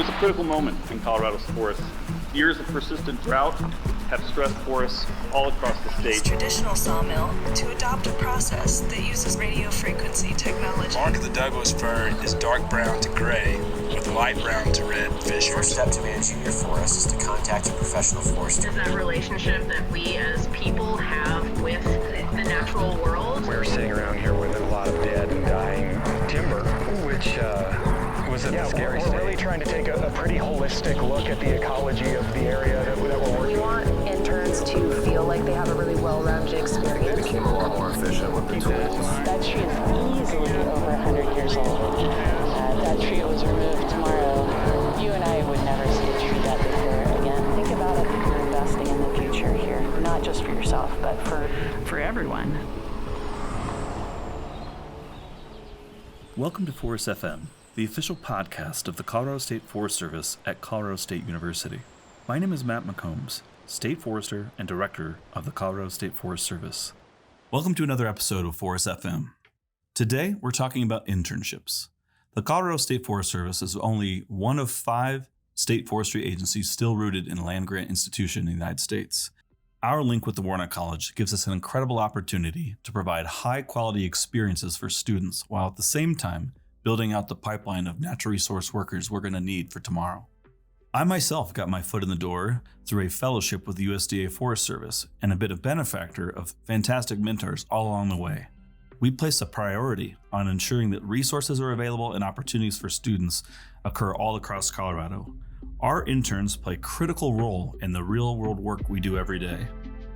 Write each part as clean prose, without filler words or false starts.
It was a critical moment in Colorado's forests. Years of persistent drought have stressed forests all across the state. Use traditional sawmill to adopt a process that uses radio frequency technology. Bark of the Douglas fir is dark brown to gray with light brown to red fissures. First step to managing your forest is to contact a professional forester. It's that relationship that we as people have with the natural world. We're sitting around here with a lot of dead and dying timber, which was in a scary state. We're really trying to take a pretty holistic look at the ecology of the area that we're working. We want interns to feel like they have a really well-rounded experience. It became a lot more efficient with the tools. That tree is easily over 100 years old. If that tree was removed tomorrow, you and I would never see a tree that big there again. Think about it if you're investing in the future here, not just for yourself, but for everyone. Welcome to Forest FM, the official podcast of the Colorado State Forest Service at Colorado State University. My name is Matt McCombs, State Forester and Director of the Colorado State Forest Service. Welcome to another episode of Forest FM. Today, we're talking about internships. The Colorado State Forest Service is only one of 5 state forestry agencies still rooted in a land-grant institution in the United States. Our link with the Warner College gives us an incredible opportunity to provide high-quality experiences for students while at the same time building out the pipeline of natural resource workers we're going to need for tomorrow. I myself got my foot in the door through a fellowship with the USDA Forest Service and a bit of benefactor of fantastic mentors all along the way. We place a priority on ensuring that resources are available and opportunities for students occur all across Colorado. Our interns play a critical role in the real-world work we do every day.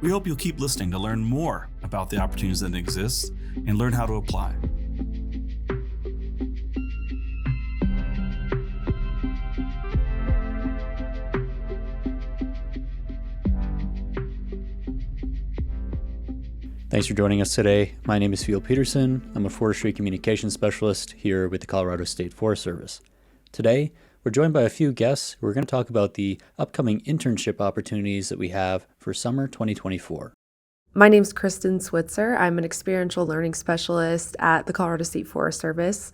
We hope you'll keep listening to learn more about the opportunities that exist and learn how to apply. Thanks for joining us today. My name is Phil Peterson. I'm a forestry communications specialist here with the Colorado State Forest Service. Today, we're joined by a few guests who are going to talk about the upcoming internship opportunities that we have for summer 2024. My name's Kristen Switzer. I'm an experiential learning specialist at the Colorado State Forest Service.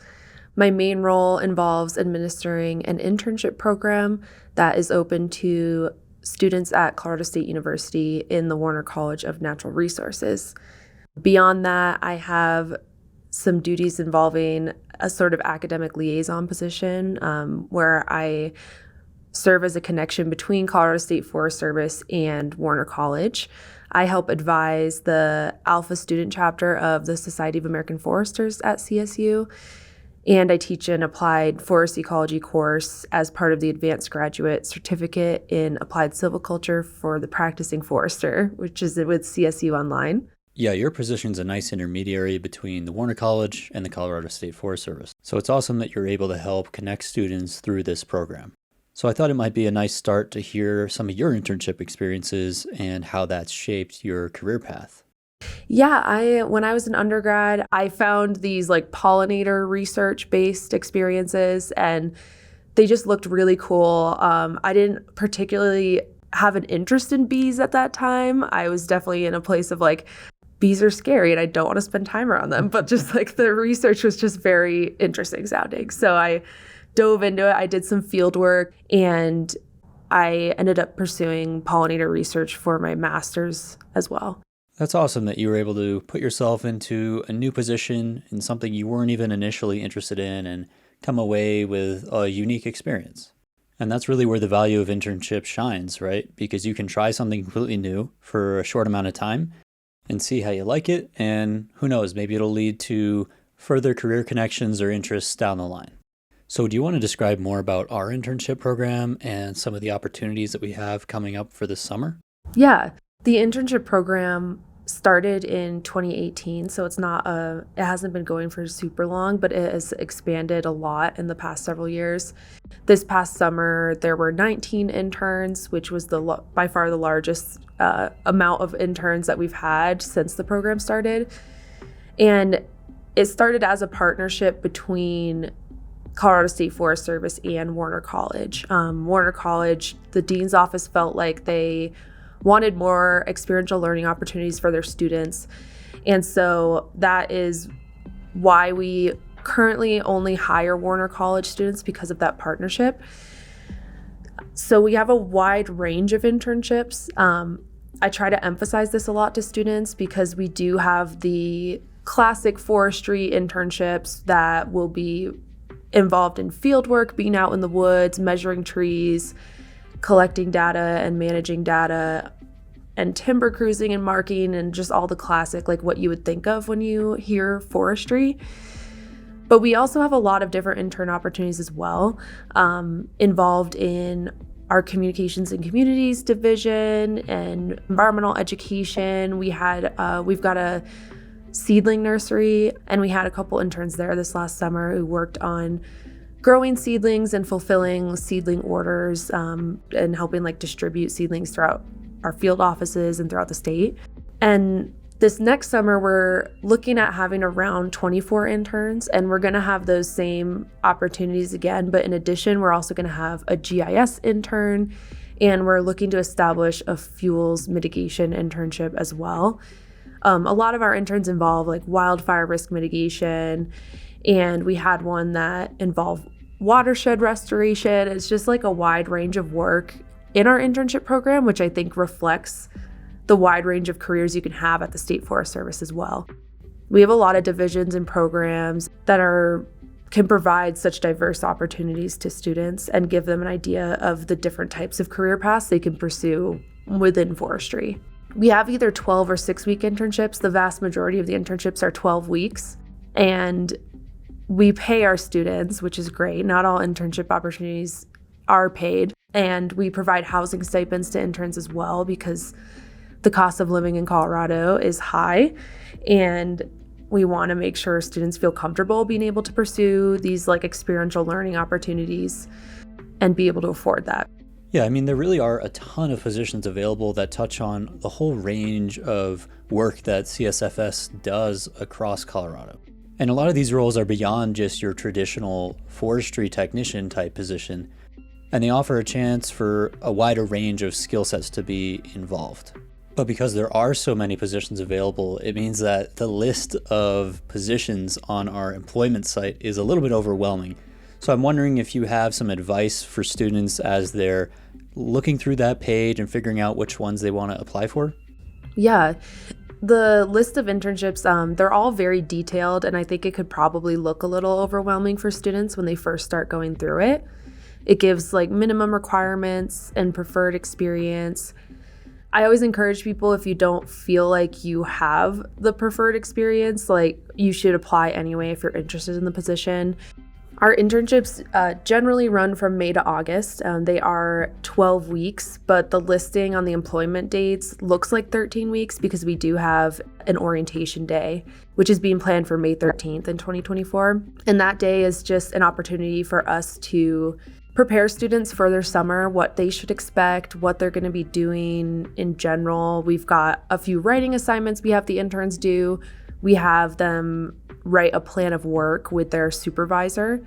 My main role involves administering an internship program that is open to students at Colorado State University in the Warner College of Natural Resources. Beyond that, I have some duties involving a sort of academic liaison position where I serve as a connection between Colorado State Forest Service and Warner College. I help advise the Alpha student chapter of the Society of American Foresters at CSU, and I teach an applied forest ecology course as part of the advanced graduate certificate in applied silviculture for the practicing forester, which is with CSU Online. Yeah, your position's a nice intermediary between the Warner College and the Colorado State Forest Service. So it's awesome that you're able to help connect students through this program. So I thought it might be a nice start to hear some of your internship experiences and how that's shaped your career path. Yeah, when I was an undergrad, I found these like pollinator research-based experiences, and they just looked really cool. I didn't particularly have an interest in bees at that time. I was definitely in a place of like, bees are scary and I don't want to spend time around them, but just like the research was just very interesting sounding. So I dove into it. I did some field work and I ended up pursuing pollinator research for my master's as well. That's awesome that you were able to put yourself into a new position in something you weren't even initially interested in and come away with a unique experience. And that's really where the value of internship shines, right? Because you can try something completely new for a short amount of time and see how you like it. And who knows, maybe it'll lead to further career connections or interests down the line. So do you want to describe more about our internship program and some of the opportunities that we have coming up for this summer? Yeah, the internship program started in 2018, so it hasn't been going for super long, but it has expanded a lot in the past several years. This past summer, there were 19 interns, which was by far the largest amount of interns that we've had since the program started. And it started as a partnership between Colorado State Forest Service and Warner College. Warner College, the dean's office felt like they wanted more experiential learning opportunities for their students. And so that is why we currently only hire Warner College students, because of that partnership. So we have a wide range of internships. I try to emphasize this a lot to students because we do have the classic forestry internships that will be involved in field work, being out in the woods, measuring trees, collecting data and managing data, and timber cruising and marking, and just all the classic, like what you would think of when you hear forestry. But we also have a lot of different intern opportunities as well, involved in our communications and communities division and environmental education. We've got a seedling nursery, and we had a couple interns there this last summer who worked on growing seedlings and fulfilling seedling orders, and helping like distribute seedlings throughout our field offices and throughout the state. And this next summer, we're looking at having around 24 interns, and we're going to have those same opportunities again. But in addition, we're also going to have a GIS intern, and we're looking to establish a fuels mitigation internship as well. A lot of our interns involve like wildfire risk mitigation, and we had one that involved watershed restoration. It's just like a wide range of work in our internship program, which I think reflects the wide range of careers you can have at the State Forest Service as well. We have a lot of divisions and programs that can provide such diverse opportunities to students and give them an idea of the different types of career paths they can pursue within forestry. We have either 12 or 6-week internships. The vast majority of the internships are 12 weeks, and we pay our students, which is great. Not all internship opportunities are paid, and we provide housing stipends to interns as well because the cost of living in Colorado is high, and we want to make sure students feel comfortable being able to pursue these like experiential learning opportunities and be able to afford that. Yeah, I mean, there really are a ton of positions available that touch on the whole range of work that CSFS does across Colorado. And a lot of these roles are beyond just your traditional forestry technician type position, and they offer a chance for a wider range of skill sets to be involved. But because there are so many positions available, it means that the list of positions on our employment site is a little bit overwhelming. So I'm wondering if you have some advice for students as they're looking through that page and figuring out which ones they want to apply for? Yeah, the list of internships, they're all very detailed, and I think it could probably look a little overwhelming for students when they first start going through it. It gives like minimum requirements and preferred experience. I always encourage people, if you don't feel like you have the preferred experience, like you should apply anyway if you're interested in the position. Our internships generally run from May to August. They are 12 weeks, but the listing on the employment dates looks like 13 weeks because we do have an orientation day, which is being planned for May 13th in 2024. And that day is just an opportunity for us to prepare students for their summer, what they should expect, what they're going to be doing in general. We've got a few writing assignments we have the interns do. We have them write a plan of work with their supervisor.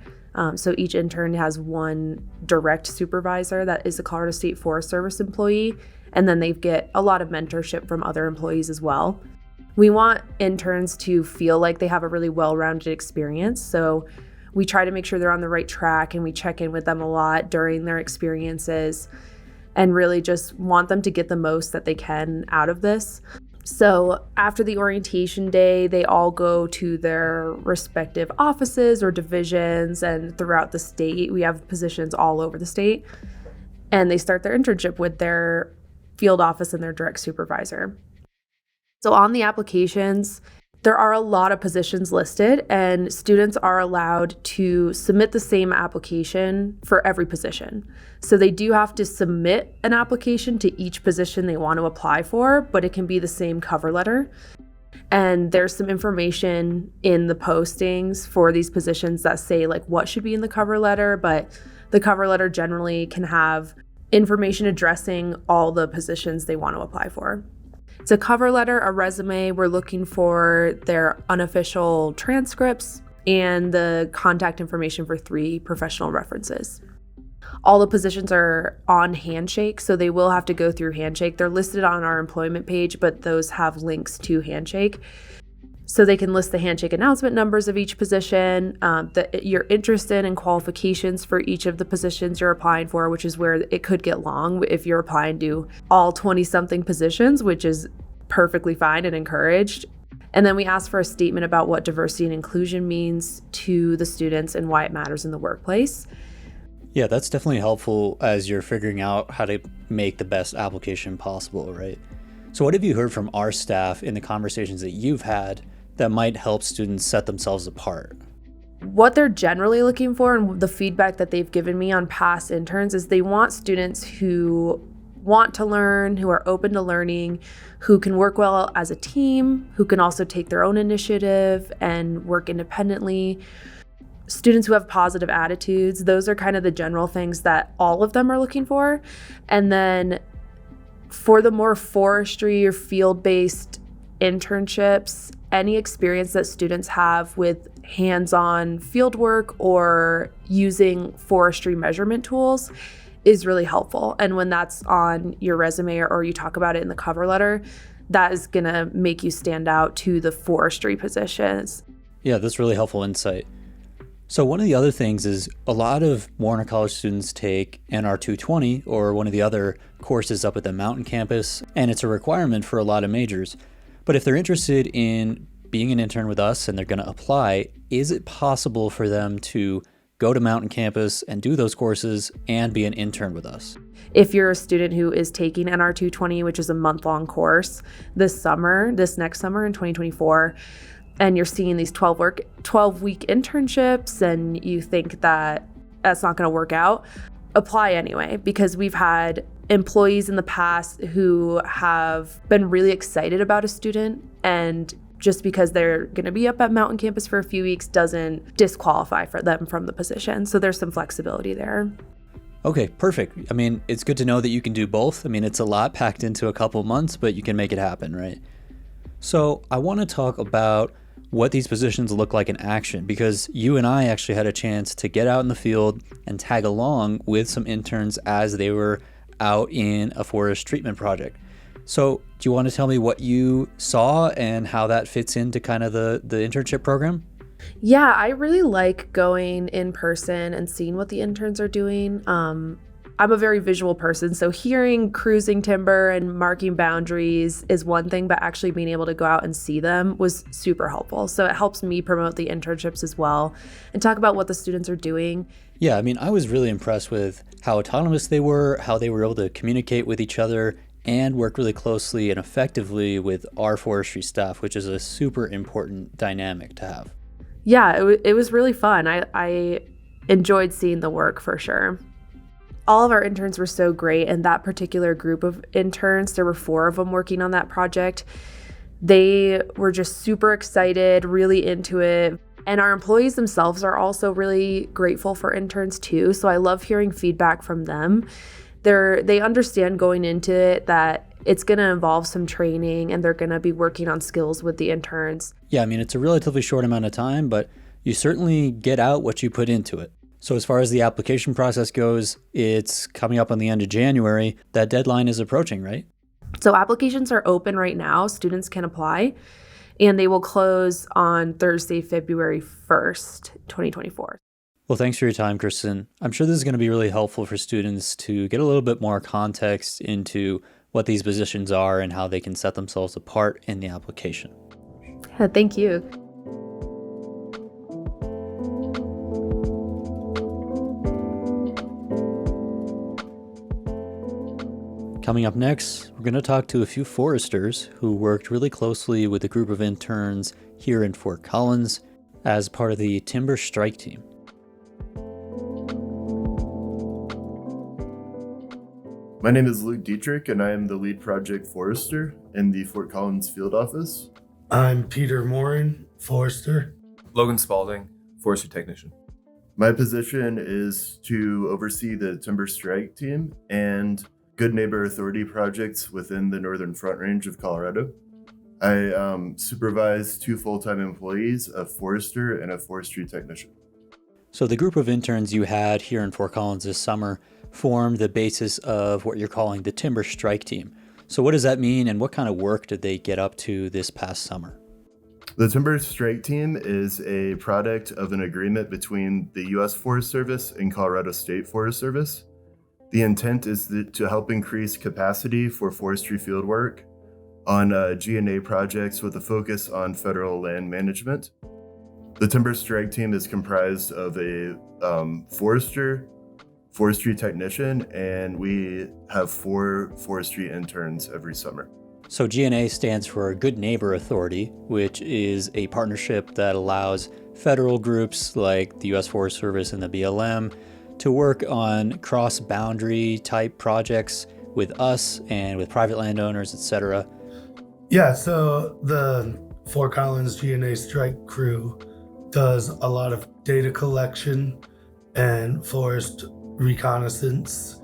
So each intern has one direct supervisor that is a Colorado State Forest Service employee, and then they get a lot of mentorship from other employees as well. We want interns to feel like they have a really well-rounded experience, so we try to make sure they're on the right track, and we check in with them a lot during their experiences and really just want them to get the most that they can out of this. So after the orientation day, they all go to their respective offices or divisions, and throughout the state, we have positions all over the state, and they start their internship with their field office and their direct supervisor. So on the applications, there are a lot of positions listed, and students are allowed to submit the same application for every position. So they do have to submit an application to each position they want to apply for, but it can be the same cover letter. And there's some information in the postings for these positions that say like what should be in the cover letter, but the cover letter generally can have information addressing all the positions they want to apply for. It's a cover letter, a resume. We're looking for their unofficial transcripts and the contact information for 3 professional references. All the positions are on Handshake, so they will have to go through Handshake. They're listed on our employment page, but those have links to Handshake. So they can list the handshake announcement numbers of each position, your interest in and qualifications for each of the positions you're applying for, which is where it could get long if you're applying to all 20-something positions, which is perfectly fine and encouraged. And then we ask for a statement about what diversity and inclusion means to the students and why it matters in the workplace. Yeah, that's definitely helpful as you're figuring out how to make the best application possible, right? So what have you heard from our staff in the conversations that you've had that might help students set themselves apart? What they're generally looking for, and the feedback that they've given me on past interns, is they want students who want to learn, who are open to learning, who can work well as a team, who can also take their own initiative and work independently. Students who have positive attitudes. Those are kind of the general things that all of them are looking for. And then for the more forestry or field-based internships, any experience that students have with hands-on field work or using forestry measurement tools is really helpful. And when that's on your resume or you talk about it in the cover letter, that is going to make you stand out to the forestry positions. Yeah, that's really helpful insight. So one of the other things is a lot of Warner College students take NR 220 or one of the other courses up at the mountain campus, and it's a requirement for a lot of majors. But if they're interested in being an intern with us and they're going to apply, is it possible for them to go to mountain campus and do those courses and be an intern with us? If you're a student who is taking NR 220, which is a month-long course this next summer in 2024, and you're seeing these 12-week internships and you think that that's not going to work out, apply anyway, because we've had employees in the past who have been really excited about a student, and just because they're going to be up at Mountain Campus for a few weeks doesn't disqualify for them from the position. So there's some flexibility there. Okay, perfect. I mean, it's good to know that you can do both. I mean, it's a lot packed into a couple months, but you can make it happen, right? So I want to talk about what these positions look like in action, because you and I actually had a chance to get out in the field and tag along with some interns as they were out in a forest treatment project. So do you want to tell me what you saw and how that fits into kind of the internship program? Yeah, I really like going in person and seeing what the interns are doing. I'm a very visual person, so hearing cruising timber and marking boundaries is one thing, but actually being able to go out and see them was super helpful. So it helps me promote the internships as well and talk about what the students are doing. Yeah, I mean, I was really impressed with how autonomous they were, how they were able to communicate with each other and work really closely and effectively with our forestry staff, which is a super important dynamic to have. Yeah, it was really fun. I enjoyed seeing the work for sure. All of our interns were so great, and that particular group of interns, there were 4 of them working on that project. They were just super excited, really into it. And our employees themselves are also really grateful for interns too. So I love hearing feedback from them. They understand going into it that it's going to involve some training and they're going to be working on skills with the interns. Yeah, I mean, it's a relatively short amount of time, but you certainly get out what you put into it. So as far as the application process goes, it's coming up on the end of January. That deadline is approaching, right? So applications are open right now. Students can apply, and they will close on Thursday, February 1st, 2024. Well, thanks for your time, Kristen. I'm sure this is going to be really helpful for students to get a little bit more context into what these positions are and how they can set themselves apart in the application. Yeah, thank you. Coming up next, we're going to talk to a few foresters who worked really closely with a group of interns here in Fort Collins as part of the timber strike team. My name is Luke Dietrich, and I am the lead project forester in the Fort Collins field office. I'm Peter Morin, forester. Logan Spalding, forestry technician. My position is to oversee the timber strike team and Good Neighbor Authority projects within the Northern Front Range of Colorado. I supervise 2 full-time employees, a forester and a forestry technician. So the group of interns you had here in Fort Collins this summer formed the basis of what you're calling the timber strike team. So what does that mean, and what kind of work did they get up to this past summer? The Timber Strike Team is a product of an agreement between the U.S. Forest Service and Colorado State Forest Service. The intent is to help increase capacity for forestry fieldwork on GNA projects with a focus on federal land management. The Timber Strike Team is comprised of a forester, forestry technician, and we have 4 forestry interns every summer. So GNA stands for Good Neighbor Authority, which is a partnership that allows federal groups like the U.S. Forest Service and the BLM to work on cross-boundary type projects with us and with private landowners, etc. Yeah, so the Fort Collins GNA Strike Crew does a lot of data collection and forest reconnaissance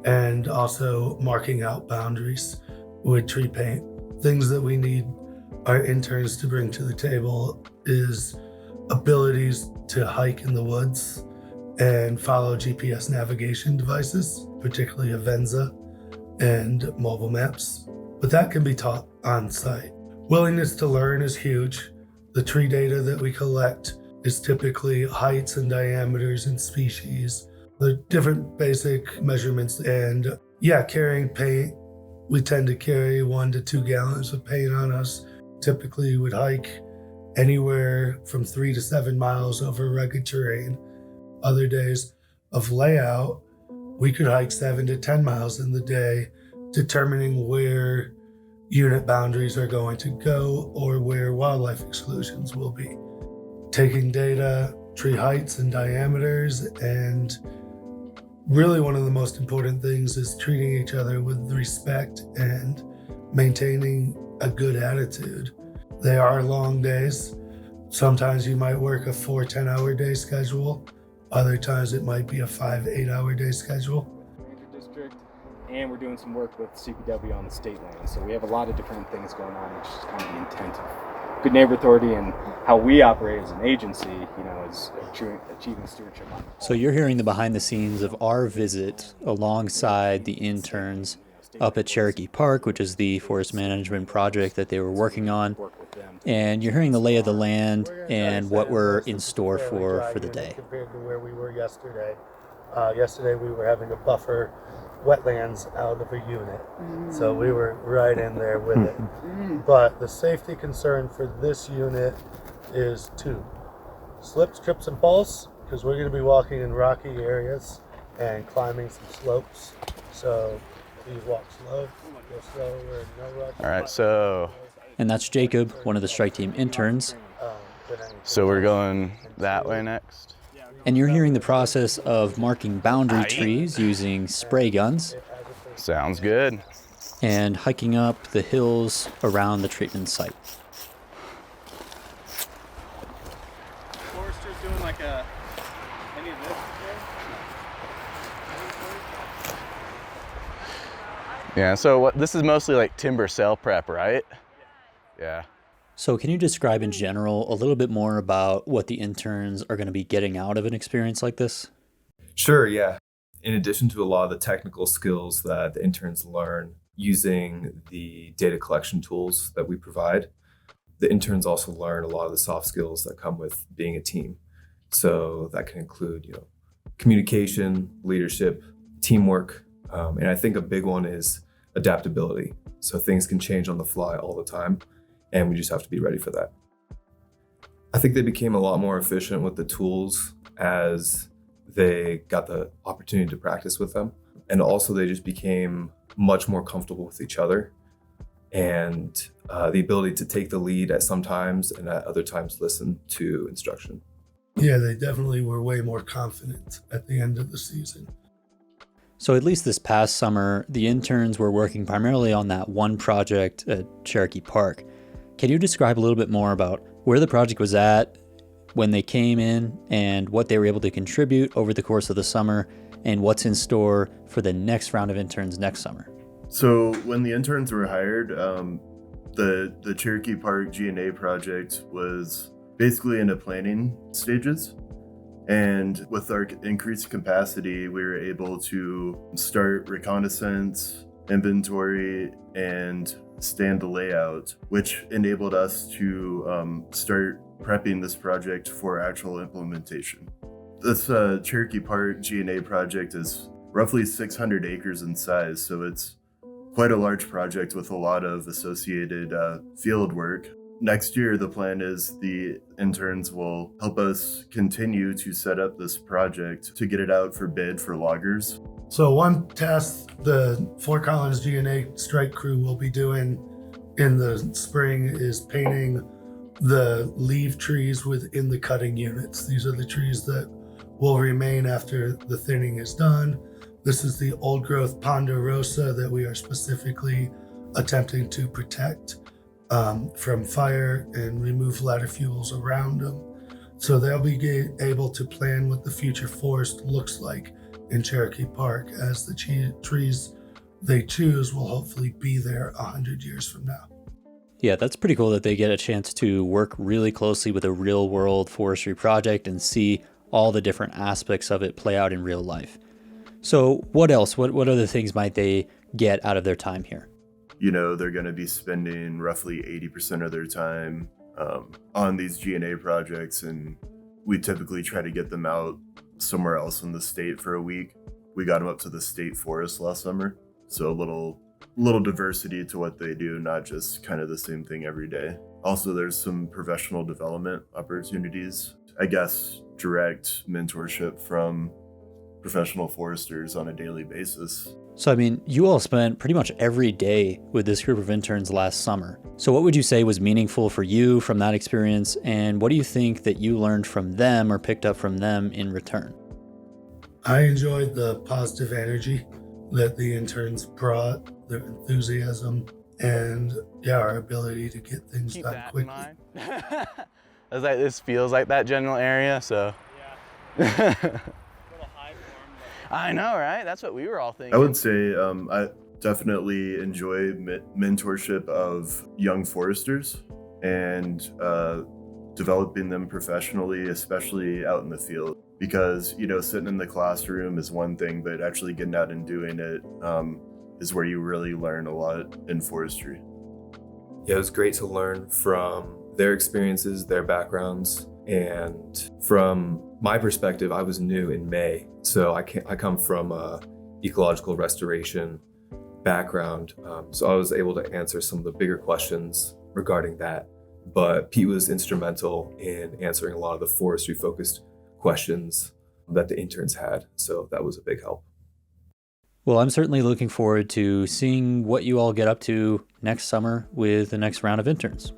and also marking out boundaries with tree paint. Things that we need our interns to bring to the table is abilities to hike in the woods and follow GPS navigation devices, particularly Avenza and mobile maps. But that can be taught on site. Willingness to learn is huge. The tree data that we collect is typically heights and diameters and species, the different basic measurements, and carrying paint. We tend to carry 1 to 2 gallons of paint on us. Typically, we would hike anywhere from 3 to 7 miles over rugged terrain. Other days of layout, we could hike 7 to 10 miles in the day, determining where unit boundaries are going to go or where wildlife exclusions will be. Taking data, tree heights and diameters, and really one of the most important things is treating each other with respect and maintaining a good attitude. They are long days. Sometimes you might work a 4 10-hour day schedule. Other times it might be a 5 8-hour day schedule. District, and we're doing some work with CPW on the state land. So we have a lot of different things going on, which is kind of the intent of Good Neighbor Authority and how we operate as an agency, is achieving stewardship. So you're hearing the behind the scenes of our visit alongside the interns up at Cherokee Park, which is the forest management project that they were working on. And you're hearing the lay of the land and what we're in store for the day. Compared to where we were yesterday. Yesterday we were having to buffer wetlands out of a unit. So we were right in there with it. But the safety concern for this unit is 2. Slips, trips, and falls, because we're going to be walking in rocky areas and climbing some slopes. So please walk slow, go slow, we're in no rush. All right, so... And that's Jacob, one of the strike team interns. So we're going that way next. And you're hearing the process of marking boundary trees using spray guns. Sounds good. And hiking up the hills around the treatment site. Forester's doing like any of this Yeah, so this is mostly like timber cell prep, right? Yeah. So can you describe in general a little bit more about what the interns are going to be getting out of an experience like this? Sure, yeah. In addition to a lot of the technical skills that the interns learn using the data collection tools that we provide, the interns also learn a lot of the soft skills that come with being a team. So that can include, communication, leadership, teamwork, and I think a big one is adaptability. So things can change on the fly all the time, and we just have to be ready for that. I think they became a lot more efficient with the tools as they got the opportunity to practice with them. And also they just became much more comfortable with each other, and the ability to take the lead at some times and at other times listen to instruction. Yeah, they definitely were way more confident at the end of the season. So at least this past summer, the interns were working primarily on that one project at Cherokee Park. Can you describe a little bit more about where the project was at when they came in and what they were able to contribute over the course of the summer and what's in store for the next round of interns next summer? So when the interns were hired, the Cherokee Park GNA project was basically in the planning stages. And with our increased capacity, we were able to start reconnaissance, inventory, and stand layout, which enabled us to start prepping this project for actual implementation. This Cherokee Park GNA project is roughly 600 acres in size, so it's quite a large project with a lot of associated field work. Next year, the plan is the interns will help us continue to set up this project to get it out for bid for loggers. So one task the Fort Collins GNA strike crew will be doing in the spring is painting the leaf trees within the cutting units. These are the trees that will remain after the thinning is done. This is the old growth ponderosa that we are specifically attempting to protect from fire and remove lattifules around them. So they'll be able to plan what the future forest looks like in Cherokee Park, as the trees they choose will hopefully be there 100 years from now. Yeah, that's pretty cool that they get a chance to work really closely with a real world forestry project and see all the different aspects of it play out in real life. So what else? What other things might they get out of their time here? You know, they're going to be spending roughly 80% of their time on these GNA projects, and we typically try to get them out somewhere else in the state for a week. We got them up to the state forest last summer, so a little diversity to what they do, not just kind of the same thing every day. Also, there's some professional development opportunities, I guess, direct mentorship from professional foresters on a daily basis. So, I mean, you all spent pretty much every day with this group of interns last summer. So what would you say was meaningful for you from that experience, and what do you think that you learned from them or picked up from them in return? I enjoyed the positive energy that the interns brought, their enthusiasm, and our ability to get things done quickly. I was like, this feels like that general area, so. Yeah. I know, right? That's what we were all thinking. I would say I definitely enjoy mentorship of young foresters and developing them professionally, especially out in the field. Because, you know, sitting in the classroom is one thing, but actually getting out and doing it is where you really learn a lot in forestry. Yeah, it was great to learn from their experiences, their backgrounds, and from my perspective, I was new in May, so I come from a ecological restoration background, so I was able to answer some of the bigger questions regarding that. But Pete was instrumental in answering a lot of the forestry-focused questions that the interns had, so that was a big help. Well, I'm certainly looking forward to seeing what you all get up to next summer with the next round of interns.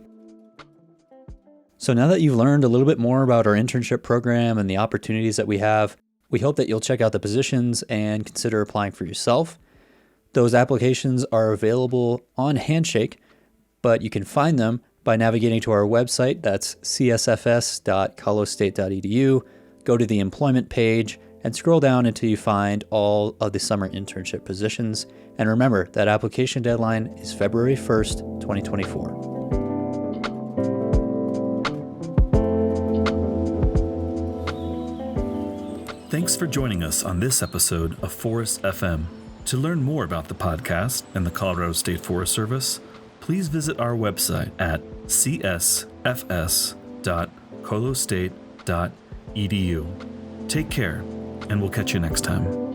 So now that you've learned a little bit more about our internship program and the opportunities that we have, we hope that you'll check out the positions and consider applying for yourself. Those applications are available on Handshake, but you can find them by navigating to our website. That's csfs.colostate.edu. Go to the employment page and scroll down until you find all of the summer internship positions. And remember, that application deadline is February 1st, 2024. Thanks for joining us on this episode of Forest FM. To learn more about the podcast and the Colorado State Forest Service, please visit our website at csfs.colostate.edu. Take care, and we'll catch you next time.